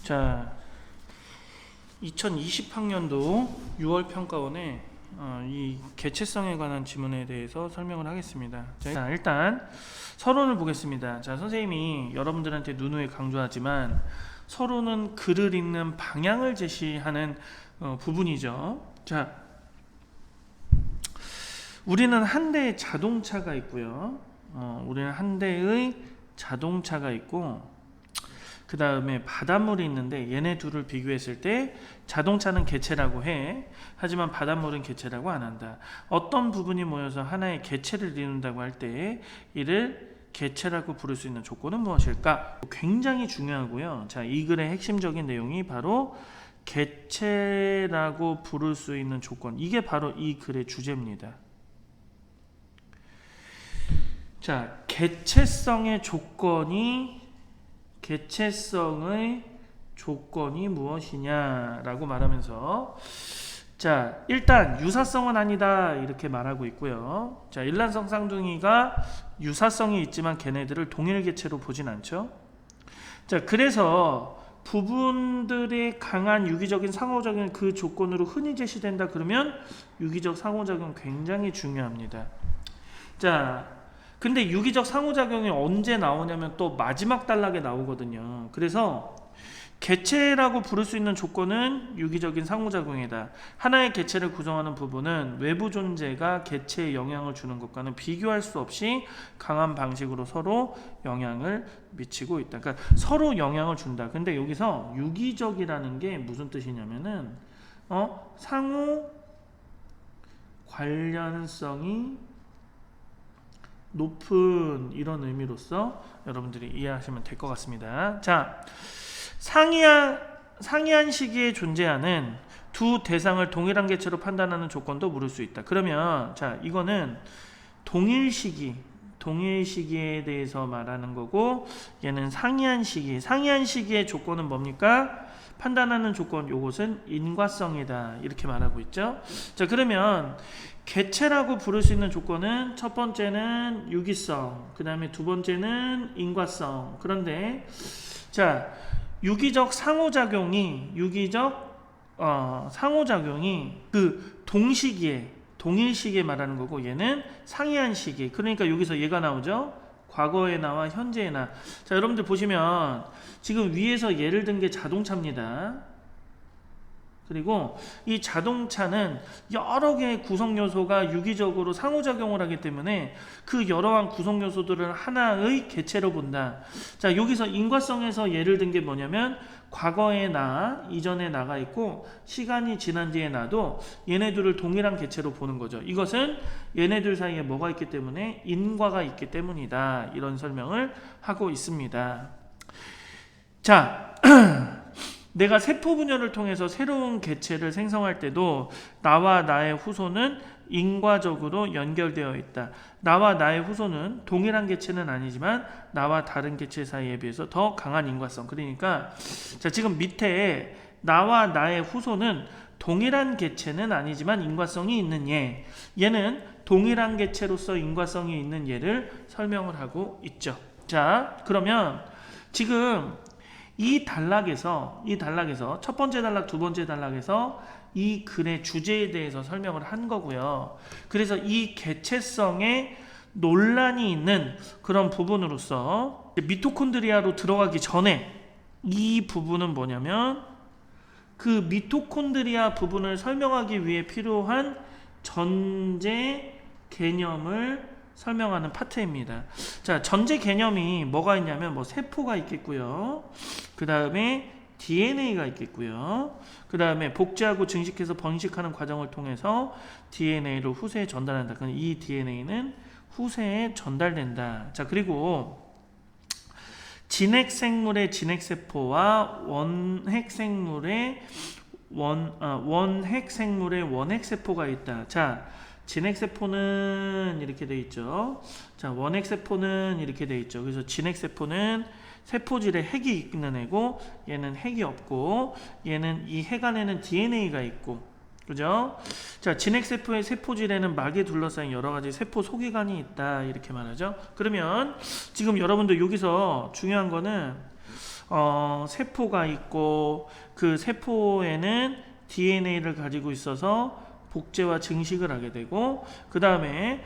자, 2020학년도 6월 평가원에 이 개체성에 관한 지문에 대해서 설명을 하겠습니다. 자, 일단 서론을 보겠습니다. 자, 선생님이 여러분들한테 누누이 강조하지만 서론은 글을 읽는 방향을 제시하는 부분이죠. 자, 우리는 한 대의 자동차가 있고요. 우리는 한 대의 자동차가 있고 그 다음에 바닷물이 있는데 얘네 둘을 비교했을 때 자동차는 개체라고 해. 하지만 바닷물은 개체라고 안 한다. 어떤 부분이 모여서 하나의 개체를 이룬다고 할 때 이를 개체라고 부를 수 있는 조건은 무엇일까? 굉장히 중요하고요. 자, 이 글의 핵심적인 내용이 바로 개체라고 부를 수 있는 조건. 이게 바로 이 글의 주제입니다. 자, 개체성의 조건이 무엇이냐라고 말하면서, 자, 일단 유사성은 아니다 이렇게 말하고 있고요. 자, 일란성 쌍둥이가 유사성이 있지만 걔네들을 동일 개체로 보진 않죠. 자, 그래서 부분들의 강한 유기적인 상호작용 그 조건으로 흔히 제시된다 그러면 유기적 상호작용 굉장히 중요합니다. 자, 근데 유기적 상호작용이 언제 나오냐면 또 마지막 단락에 나오거든요. 그래서 개체라고 부를 수 있는 조건은 유기적인 상호작용이다. 하나의 개체를 구성하는 부분은 외부 존재가 개체에 영향을 주는 것과는 비교할 수 없이 강한 방식으로 서로 영향을 미치고 있다. 그러니까 서로 영향을 준다. 근데 여기서 유기적이라는 게 무슨 뜻이냐면은 상호 관련성이 높은 이런 의미로서 여러분들이 이해하시면 될 것 같습니다. 자, 상이한 시기에 존재하는 두 대상을 동일한 개체로 판단하는 조건도 물을 수 있다. 그러면 자, 이거는 동일 시기에 대해서 말하는 거고, 얘는 상이한 시기의 조건은 뭡니까? 판단하는 조건, 요것은 인과성이다 이렇게 말하고 있죠. 자, 그러면 개체라고 부를 수 있는 조건은 첫 번째는 유기성, 그 다음에 두 번째는 인과성. 그런데 자, 유기적 상호작용이 그 동일 시기에 말하는 거고, 얘는 상이한 시기. 그러니까 여기서 얘가 나오죠. 과거에 나와 현재에 나. 자, 여러분들 보시면 지금 위에서 예를 든 게 자동차입니다. 그리고 이 자동차는 여러 개의 구성 요소가 유기적으로 상호작용을 하기 때문에 그 여러한 구성 요소들을 하나의 개체로 본다. 자, 여기서 인과성에서 예를 든 게 뭐냐면 과거의 나, 이전의 나가 있고 시간이 지난 뒤의 나도 얘네들을 동일한 개체로 보는 거죠. 이것은 얘네들 사이에 뭐가 있기 때문에 인과가 있기 때문이다. 이런 설명을 하고 있습니다. 자, 내가 세포 분열을 통해서 새로운 개체를 생성할 때도 나와 나의 후손은 인과적으로 연결되어 있다. 나와 나의 후손은 동일한 개체는 아니지만 나와 다른 개체 사이에 비해서 더 강한 인과성. 그러니까 자, 지금 밑에 나와 나의 후손은 동일한 개체는 아니지만 인과성이 있는 얘는 동일한 개체로서 인과성이 있는 얘를 설명을 하고 있죠. 자, 그러면 지금 이 단락에서 첫 번째 단락, 두 번째 단락에서 이 글의 주제에 대해서 설명을 한 거고요. 그래서 이 개체성에 논란이 있는 그런 부분으로서 미토콘드리아로 들어가기 전에 이 부분은 뭐냐면 그 미토콘드리아 부분을 설명하기 위해 필요한 전제 개념을 설명하는 파트입니다. 자, 전제 개념이 뭐가 있냐면 세포가 있겠고요. 그 다음에 DNA가 있겠고요. 그 다음에 복제하고 증식해서 번식하는 과정을 통해서 DNA를 후세에 전달한다. 그럼 이 DNA는 후세에 전달된다. 자, 그리고 진핵생물의 진핵세포와 원핵생물의 원핵세포가 있다. 자, 진핵세포는 이렇게 되어 있죠. 자, 원핵세포는 이렇게 되어 있죠. 그래서 진핵세포는 세포질에 핵이 있는 애고, 얘는 핵이 없고, 얘는 이 핵 안에는 DNA가 있고, 그죠? 자, 진핵세포의 세포질에는 막에 둘러싸인 여러가지 세포 소기관이 있다 이렇게 말하죠. 그러면 지금 여러분들 여기서 중요한 거는 세포가 있고 그 세포에는 DNA를 가지고 있어서 복제와 증식을 하게 되고 그 다음에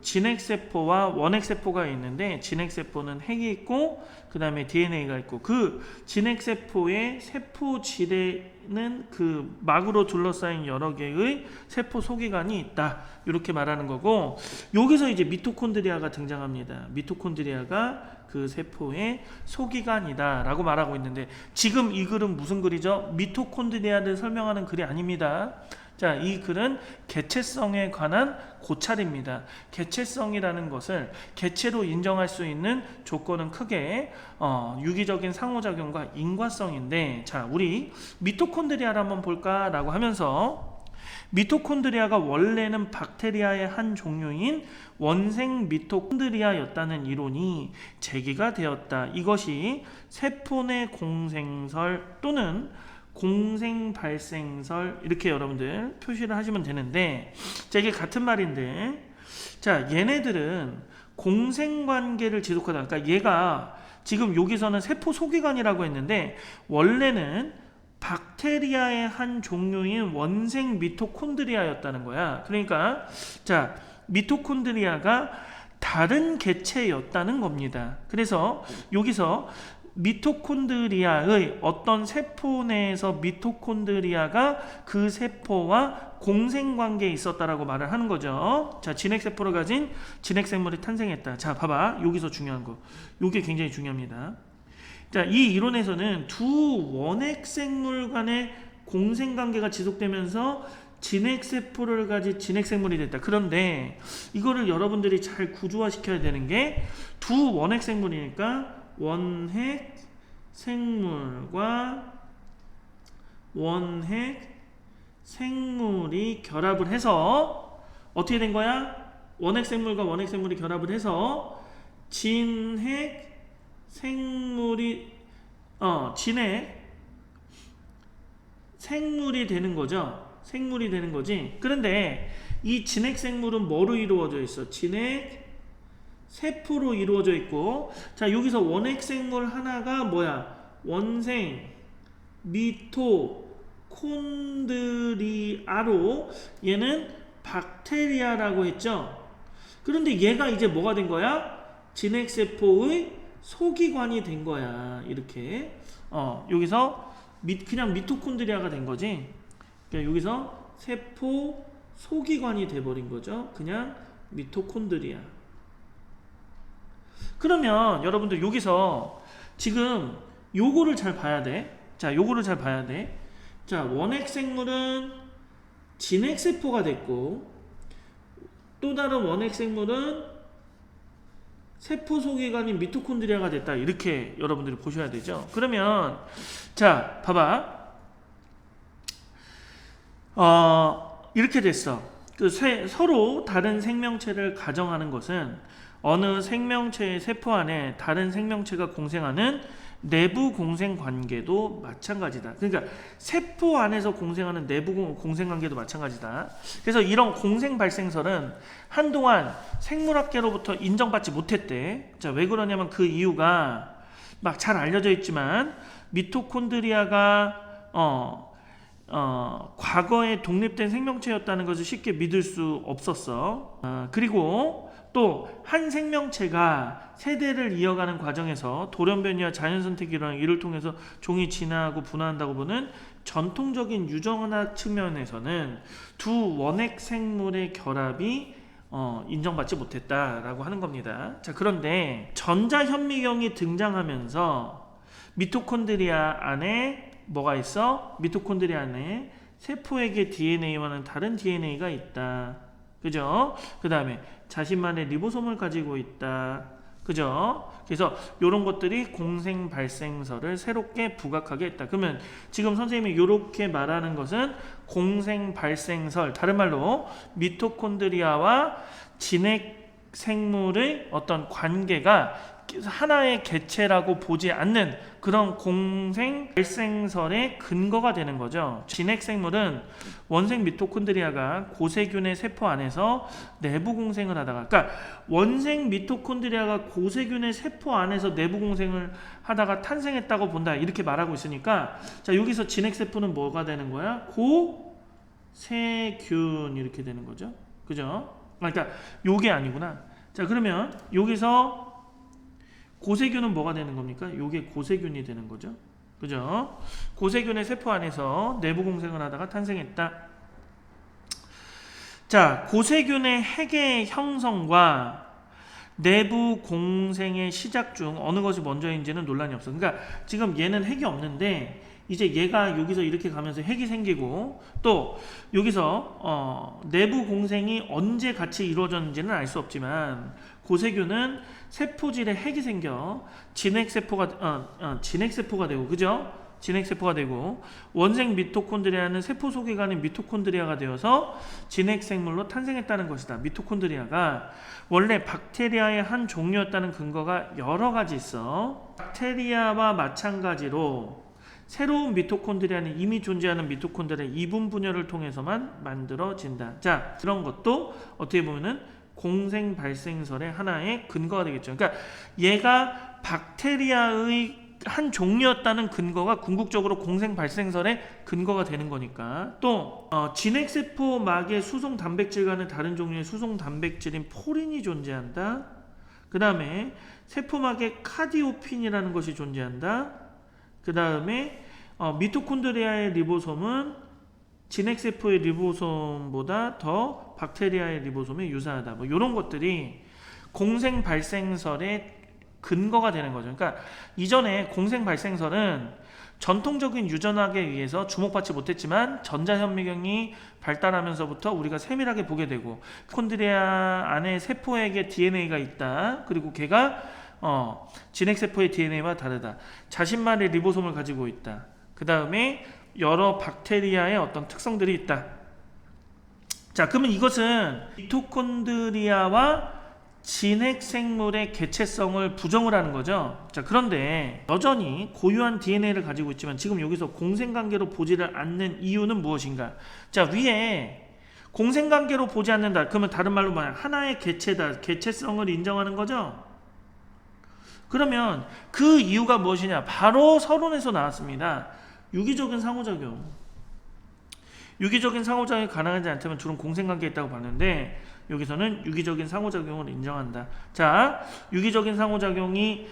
진핵세포와 원핵세포가 있는데 진핵세포는 핵이 있고 그 다음에 DNA가 있고 그 진핵세포의 세포질에는 그 막으로 둘러싸인 여러 개의 세포 소기관이 있다 이렇게 말하는 거고 여기서 이제 미토콘드리아가 등장합니다. 미토콘드리아가 그 세포의 소기관이다 라고 말하고 있는데 지금 이 글은 무슨 글이죠? 미토콘드리아를 설명하는 글이 아닙니다. 자, 이 글은 개체성에 관한 고찰입니다. 개체성이라는 것을 개체로 인정할 수 있는 조건은 크게 유기적인 상호작용과 인과성인데 자, 우리 미토콘드리아를 한번 볼까 라고 하면서 미토콘드리아가 원래는 박테리아의 한 종류인 원생 미토콘드리아였다는 이론이 제기가 되었다. 이것이 세포 내 공생설 또는 공생발생설 이렇게 여러분들 표시를 하시면 되는데 자, 이게 같은 말인데 자, 얘네들은 공생관계를 지속하다. 그러니까 얘가 지금 여기서는 세포 소기관이라고 했는데 원래는 박테리아의 한 종류인 원생 미토콘드리아였다는 거야. 그러니까 자, 미토콘드리아가 다른 개체였다는 겁니다. 그래서 여기서 미토콘드리아의 어떤 세포 내에서 미토콘드리아가 그 세포와 공생관계에 있었다라고 말을 하는 거죠. 자, 진핵세포를 가진 진핵생물이 탄생했다. 자, 봐봐. 여기서 중요한 거. 이게 굉장히 중요합니다. 자, 이 이론에서는 두 원핵생물 간의 공생관계가 지속되면서 진핵세포를 가진 진핵생물이 됐다. 그런데 이거를 여러분들이 잘 구조화시켜야 되는 게 두 원핵생물이니까 원핵 생물과 원핵 생물이 결합을 해서 어떻게 된 거야? 원핵 생물과 원핵 생물이 결합을 해서 진핵 생물이 진핵 생물이 되는 거죠. 생물이 되는 거지. 그런데 이 진핵 생물은 뭐로 이루어져 있어? 진핵 세포로 이루어져 있고 자, 여기서 원핵 생물 하나가 뭐야? 원생 미토콘드리아로 얘는 박테리아라고 했죠. 그런데 얘가 이제 뭐가 된 거야? 진핵세포의 소기관이 된 거야. 이렇게 여기서 그냥 미토콘드리아가 된 거지. 그러니까 여기서 세포 소기관이 돼버린 거죠. 그냥 미토콘드리아. 그러면 여러분들 여기서 지금 요거를 잘 봐야 돼. 자, 요거를 잘 봐야 돼. 자, 원핵 생물은 진핵세포가 됐고 또 다른 원핵 생물은 세포 소기관인 미토콘드리아가 됐다. 이렇게 여러분들이 보셔야 되죠. 그러면 자, 봐봐. 이렇게 됐어. 서로 다른 생명체를 가정하는 것은 어느 생명체의 세포 안에 다른 생명체가 공생하는 내부 공생 관계도 마찬가지다. 그러니까 세포 안에서 공생하는 내부 공생 관계도 마찬가지다. 그래서 이런 공생 발생설은 한동안 생물학계로부터 인정받지 못했대. 자, 왜 그러냐면 그 이유가 막 잘 알려져 있지만 미토콘드리아가 과거에 독립된 생명체였다는 것을 쉽게 믿을 수 없었어. 그리고 또 한 생명체가 세대를 이어가는 과정에서 돌연변이와 자연선택이 일어나는 이를 통해서 종이 진화하고 분화한다고 보는 전통적인 유전학 측면에서는 두 원핵 생물의 결합이 인정받지 못했다라고 하는 겁니다. 자, 그런데 전자현미경이 등장하면서 미토콘드리아 안에 뭐가 있어? 미토콘드리아 안에 세포에게 DNA와는 다른 DNA가 있다. 그죠? 그 다음에 자신만의 리보솜을 가지고 있다. 그죠? 그래서 이런 것들이 공생 발생설을 새롭게 부각하게 했다. 그러면 지금 선생님이 이렇게 말하는 것은 공생 발생설, 다른 말로 미토콘드리아와 진핵 생물의 어떤 관계가 하나의 개체라고 보지 않는 그런 공생 발생설의 근거가 되는 거죠. 진핵생물은 원생 미토콘드리아가 고세균의 세포 안에서 내부 공생을 하다가, 그러니까 원생 미토콘드리아가 고세균의 세포 안에서 내부 공생을 하다가 탄생했다고 본다, 이렇게 말하고 있으니까, 자 여기서 진핵세포는 뭐가 되는 거야? 고세균 이렇게 되는 거죠. 그죠? 그러니까 요게 아니구나. 자 그러면 여기서 고세균은 뭐가 되는 겁니까? 요게 고세균이 되는 거죠. 그죠? 고세균의 세포 안에서 내부 공생을 하다가 탄생했다. 자, 고세균의 핵의 형성과 내부 공생의 시작 중 어느 것이 먼저인지는 논란이 없어. 그러니까 지금 얘는 핵이 없는데 이제 얘가 여기서 이렇게 가면서 핵이 생기고, 또 여기서 내부 공생이 언제 같이 이루어졌는지는 알 수 없지만 고세균은 세포질에 핵이 생겨 진핵세포가 되고, 그죠? 진핵세포가 되고, 원생 미토콘드리아는 세포 속에 가는 미토콘드리아가 되어서 진핵생물로 탄생했다는 것이다. 미토콘드리아가 원래 박테리아의 한 종류였다는 근거가 여러 가지 있어. 박테리아와 마찬가지로 새로운 미토콘드리아는 이미 존재하는 미토콘드리아의 이분 분열을 통해서만 만들어진다. 자, 그런 것도 어떻게 보면은 공생 발생설의 하나의 근거가 되겠죠. 그러니까 얘가 박테리아의 한 종류였다는 근거가 궁극적으로 공생 발생설의 근거가 되는 거니까. 또 진핵세포 막에 수송 단백질과는 다른 종류의 수송 단백질인 포린이 존재한다. 그 다음에 세포막에 카디오핀이라는 것이 존재한다. 그 다음에 미토콘드리아의 리보솜은 진핵세포의 리보솜보다 더 박테리아의 리보솜에 유사하다. 뭐 이런 것들이 공생 발생설의 근거가 되는 거죠. 그러니까 이전에 공생 발생설은 전통적인 유전학에 의해서 주목받지 못했지만 전자현미경이 발달하면서부터 우리가 세밀하게 보게 되고, 콘드리아 안에 세포에게 DNA가 있다. 그리고 걔가 진핵세포의 DNA와 다르다. 자신만의 리보솜을 가지고 있다. 그 다음에 여러 박테리아의 어떤 특성들이 있다. 자, 그러면 이것은 미토콘드리아와 진핵생물의 개체성을 부정을 하는 거죠. 자, 그런데 여전히 고유한 DNA를 가지고 있지만 지금 여기서 공생관계로 보지를 않는 이유는 무엇인가? 자, 위에 공생관계로 보지 않는다. 그러면 다른 말로 뭐야? 하나의 개체다. 개체성을 인정하는 거죠. 그러면 그 이유가 무엇이냐? 바로 서론에서 나왔습니다. 유기적인 상호작용. 유기적인 상호작용이 가능하지 않다면 주로 공생관계에 있다고 봤는데, 여기서는 유기적인 상호작용을 인정한다. 자, 유기적인 상호작용이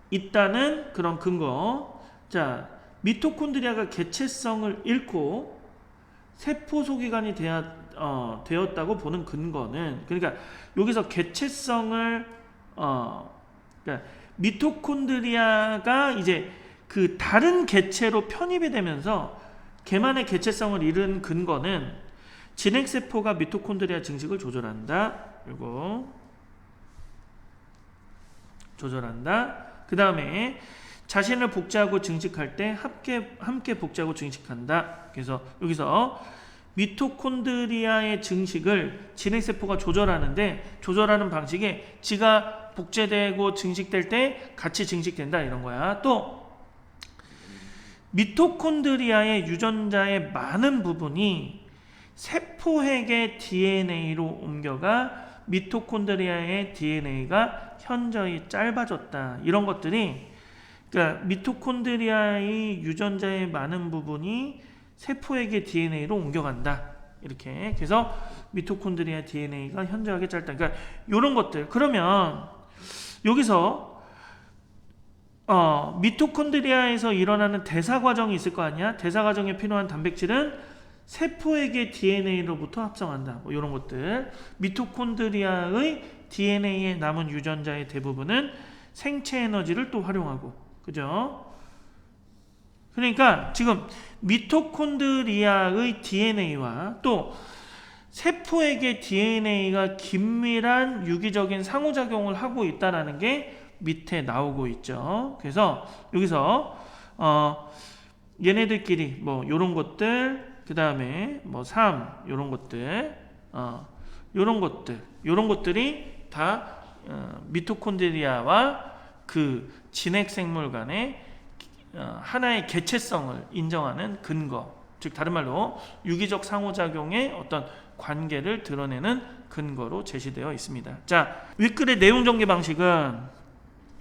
있다는 그런 근거. 자, 미토콘드리아가 개체성을 잃고 세포 소기관이 되었다고 보는 근거는, 그러니까 여기서 개체성을 그러니까 미토콘드리아가 이제 그 다른 개체로 편입이 되면서 걔만의 개체성을 잃은 근거는 진핵세포가 미토콘드리아 증식을 조절한다. 그리고 조절한다. 그 다음에 자신을 복제하고 증식할 때 함께 복제하고 증식한다. 그래서 여기서 미토콘드리아의 증식을 진핵세포가 조절하는데, 조절하는 방식이 지가 복제되고 증식될 때 같이 증식된다, 이런 거야. 또 미토콘드리아의 유전자의 많은 부분이 세포핵의 DNA로 옮겨가 미토콘드리아의 DNA가 현저히 짧아졌다. 이런 것들이, 그러니까 미토콘드리아의 유전자의 많은 부분이 세포핵의 DNA로 옮겨간다. 이렇게. 그래서 미토콘드리아 DNA가 현저하게 짧다. 그러니까 이런 것들. 그러면 여기서 미토콘드리아에서 일어나는 대사 과정이 있을 거 아니야? 대사 과정에 필요한 단백질은 세포에게 DNA로부터 합성한다. 뭐 이런 것들. 미토콘드리아의 DNA에 남은 유전자의 대부분은 생체 에너지를 또 활용하고, 그죠? 그러니까 지금 미토콘드리아의 DNA와 또 세포에게 DNA가 긴밀한 유기적인 상호작용을 하고 있다는 게 밑에 나오고 있죠. 그래서 여기서 얘네들끼리 뭐 요런 것들, 그 다음에 뭐 요런 것들, 요런 것들이 다 미토콘드리아와 그 진핵생물 간의 하나의 개체성을 인정하는 근거, 즉 다른 말로 유기적 상호작용의 어떤 관계를 드러내는 근거로 제시되어 있습니다. 자, 윗글의 내용 전개 방식은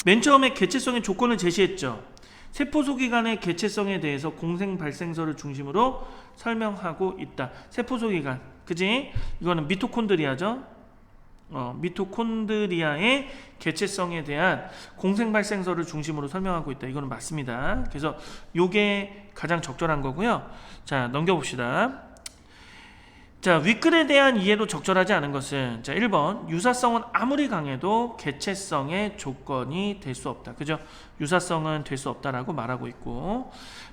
맨 처음에 개체성의 조건을 제시했죠. 세포 소기관의 개체성에 대해서 공생 발생설을 중심으로 설명하고 있다. 세포 소기관, 그지? 이거는 미토콘드리아죠. 미토콘드리아의 개체성에 대한 공생 발생설을 중심으로 설명하고 있다. 이거는 맞습니다. 그래서 요게 가장 적절한 거고요. 자, 넘겨봅시다. 자, 윗글에 대한 이해도 적절하지 않은 것은, 자, 1번 유사성은 아무리 강해도 개체성의 조건이 될 수 없다. 그죠? 유사성은 될 수 없다라고 말하고 있고,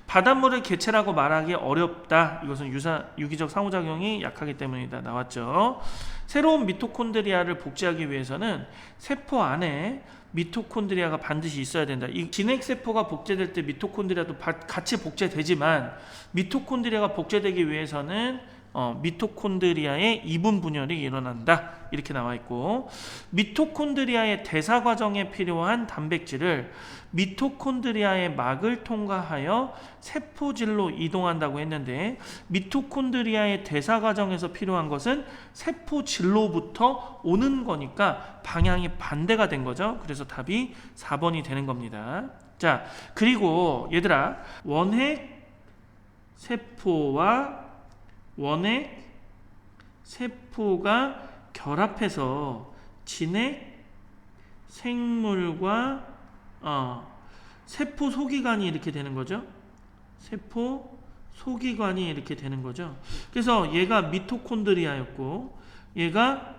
바닷물을 개체라고 말하기 어렵다. 이것은 유기적 상호작용이 약하기 때문이다. 나왔죠. 새로운 미토콘드리아를 복제하기 위해서는 세포 안에 미토콘드리아가 반드시 있어야 된다. 이 진핵세포가 복제될 때 미토콘드리아도 같이 복제되지만, 미토콘드리아가 복제되기 위해서는 미토콘드리아의 이분 분열이 일어난다. 이렇게 나와 있고, 미토콘드리아의 대사 과정에 필요한 단백질을 미토콘드리아의 막을 통과하여 세포질로 이동한다고 했는데, 미토콘드리아의 대사 과정에서 필요한 것은 세포질로부터 오는 거니까 방향이 반대가 된 거죠. 그래서 답이 4번이 되는 겁니다. 자, 그리고 얘들아, 원핵 세포와 원핵 세포가 결합해서 진핵 생물과 세포 소기관이 이렇게 되는 거죠. 세포 소기관이 이렇게 되는 거죠. 그래서 얘가 미토콘드리아였고 얘가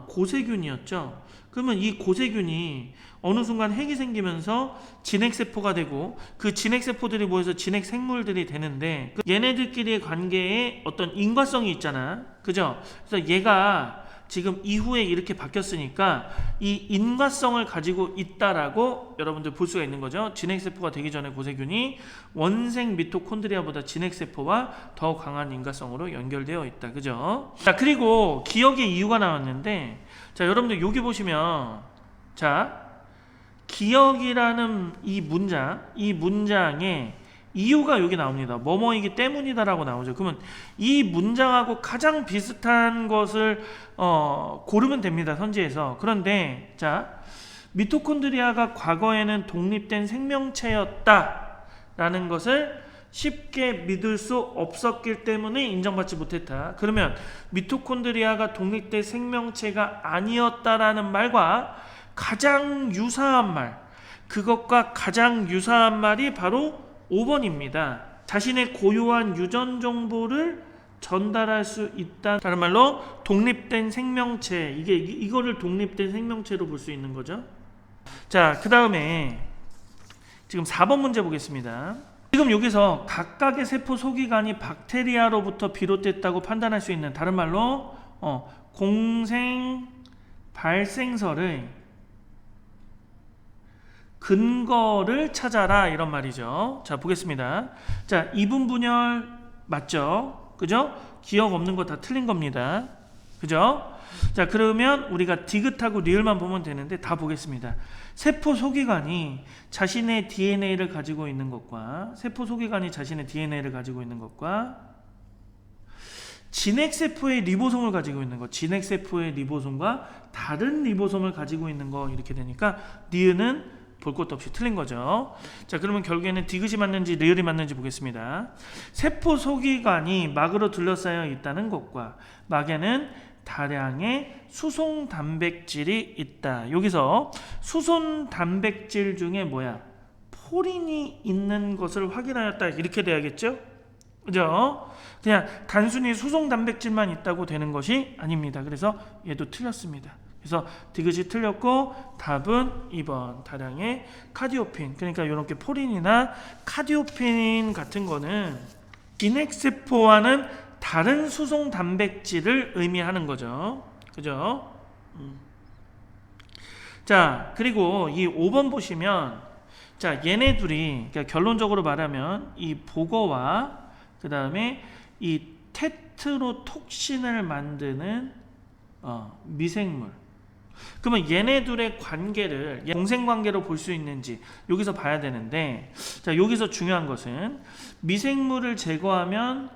고세균이었죠. 그러면 이 고세균이 어느 순간 핵이 생기면서 진핵세포가 되고, 그 진핵세포들이 모여서 진핵생물들이 되는데, 얘네들끼리의 관계에 어떤 인과성이 있잖아. 그죠? 그래서 얘가 지금 이후에 이렇게 바뀌었으니까 이 인과성을 가지고 있다라고 여러분들 볼 수가 있는 거죠. 진핵세포가 되기 전에 고세균이 원생 미토콘드리아보다 진핵세포와 더 강한 인과성으로 연결되어 있다. 그죠? 자, 그리고 기억의 이유가 나왔는데, 자, 여러분들 여기 보시면, 자, 기억이라는 이 문장에 이유가 여기 나옵니다. 뭐뭐이기 때문이다라고 나오죠. 그러면 이 문장하고 가장 비슷한 것을 고르면 됩니다. 선지에서. 그런데 자, 미토콘드리아가 과거에는 독립된 생명체였다라는 것을 쉽게 믿을 수 없었기 때문에 인정받지 못했다. 그러면 미토콘드리아가 독립된 생명체가 아니었다라는 말과 가장 유사한 말, 그것과 가장 유사한 말이 바로 5번입니다. 자신의 고유한 유전 정보를 전달할 수 있다. 다른 말로 독립된 생명체, 이거를 독립된 생명체로 볼 수 있는 거죠. 자, 그 다음에 지금 4번 문제 보겠습니다. 지금 여기서 각각의 세포 소기관이 박테리아로부터 비롯됐다고 판단할 수 있는, 다른 말로 공생 발생설의 근거를 찾아라, 이런 말이죠. 자, 보겠습니다. 자, 이분 분열 맞죠? 그죠? 기억 없는 거 다 틀린 겁니다. 그죠? 자, 그러면 우리가 디귿하고 리을만 보면 되는데 다 보겠습니다. 세포 소기관이 자신의 DNA를 가지고 있는 것과 진핵세포의 리보솜을 가지고 있는 것, 진핵세포의 리보솜과 다른 리보솜을 가지고 있는 거, 이렇게 되니까 니은은 볼 것도 없이 틀린 거죠. 자, 그러면 결국에는 디귿이 맞는지 리을이 맞는지 보겠습니다. 세포 소기관이 막으로 둘러싸여 있다는 것과 막에는 다량의 수송 단백질이 있다. 여기서 수송 단백질 중에 포린이 있는 것을 확인하였다. 이렇게 돼야겠죠? 그죠? 그냥 단순히 수송 단백질만 있다고 되는 것이 아닙니다. 그래서 얘도 틀렸습니다. 그래서 디귿이 틀렸고 답은 2번 다량의 카디오핀. 그러니까 이렇게 포린이나 카디오핀 같은 거는 진핵세포와는 다른 수송 단백질을 의미하는 거죠. 그죠? 자, 그리고 이 5번 보시면, 자, 얘네 둘이, 그러니까 결론적으로 말하면 이 보거와 그 다음에 이 테트로톡신을 만드는 미생물, 그러면 얘네들의 관계를 공생관계로 볼 수 있는지 여기서 봐야 되는데, 자, 여기서 중요한 것은 미생물을 제거하면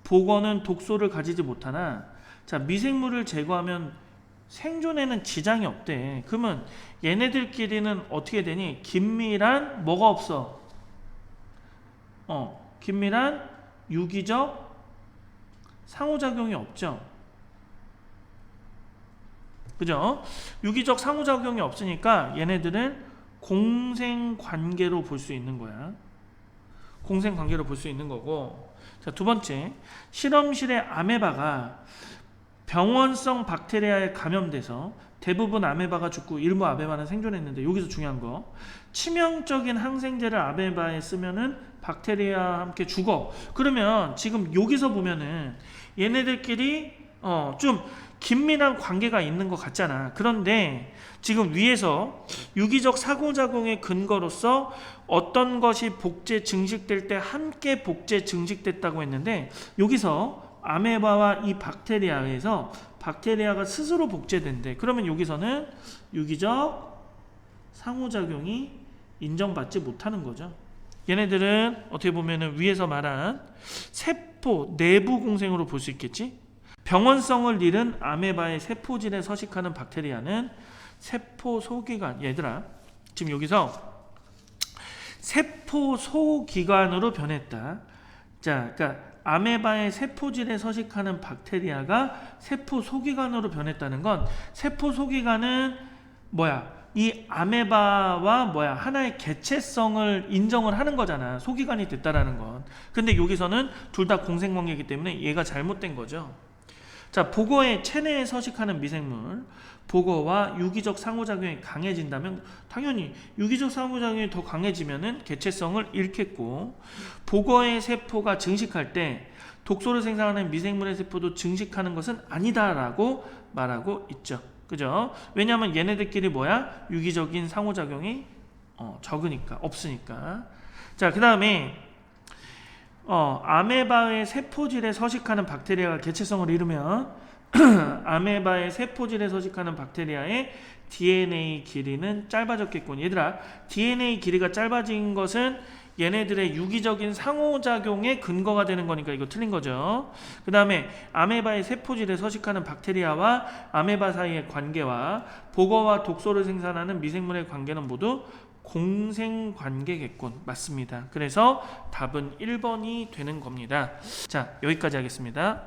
복원은 독소를 가지지 못하나, 자, 미생물을 제거하면 생존에는 지장이 없대. 그러면 얘네들끼리는 어떻게 되니? 긴밀한 뭐가 없어? 긴밀한 유기적 상호작용이 없죠. 그죠? 유기적 상호작용이 없으니까 얘네들은 공생관계로 볼 수 있는 거야. 공생관계로 볼 수 있는 거고. 자, 두 번째, 실험실의 아메바가 병원성 박테리아에 감염돼서 대부분 아메바가 죽고 일부 아메바는 생존했는데, 여기서 중요한 거, 치명적인 항생제를 아메바에 쓰면은 박테리아와 함께 죽어. 그러면 지금 여기서 보면은 얘네들끼리 좀 긴밀한 관계가 있는 것 같잖아. 그런데 지금 위에서 유기적 상호작용의 근거로서 어떤 것이 복제 증식될 때 함께 복제 증식됐다고 했는데, 여기서 아메바와 이 박테리아에서 박테리아가 스스로 복제된대. 그러면 여기서는 유기적 상호작용이 인정받지 못하는 거죠. 얘네들은 어떻게 보면은 위에서 말한 세포 내부 공생으로 볼 수 있겠지. 병원성을 잃은 아메바의 세포질에 서식하는 박테리아는 세포 소기관, 얘들아 지금 여기서 세포 소기관으로 변했다. 자, 그러니까 아메바의 세포질에 서식하는 박테리아가 세포 소기관으로 변했다는 건, 세포 소기관은 뭐야? 이 아메바와 하나의 개체성을 인정을 하는 거잖아. 소기관이 됐다라는 건. 근데 여기서는 둘 다 공생관계이기 때문에 얘가 잘못된 거죠. 자, 보거의 체내에 서식하는 미생물, 보거와 유기적 상호작용이 강해진다면 당연히 유기적 상호작용이 더 강해지면은 개체성을 잃겠고, 보거의 세포가 증식할 때 독소를 생산하는 미생물의 세포도 증식하는 것은 아니다라고 말하고 있죠. 그죠? 왜냐하면 얘네들끼리 유기적인 상호작용이 적으니까, 없으니까. 자, 그 다음에 아메바의 세포질에 서식하는 박테리아가 개체성을 잃으면 아메바의 세포질에 서식하는 박테리아의 DNA 길이는 짧아졌겠군. 얘들아, DNA 길이가 짧아진 것은 얘네들의 유기적인 상호작용의 근거가 되는 거니까 이거 틀린 거죠. 그 다음에 아메바의 세포질에 서식하는 박테리아와 아메바 사이의 관계와 보거와 독소를 생산하는 미생물의 관계는 모두 공생관계겠군. 맞습니다. 그래서 답은 1번이 되는 겁니다. 자, 여기까지 하겠습니다.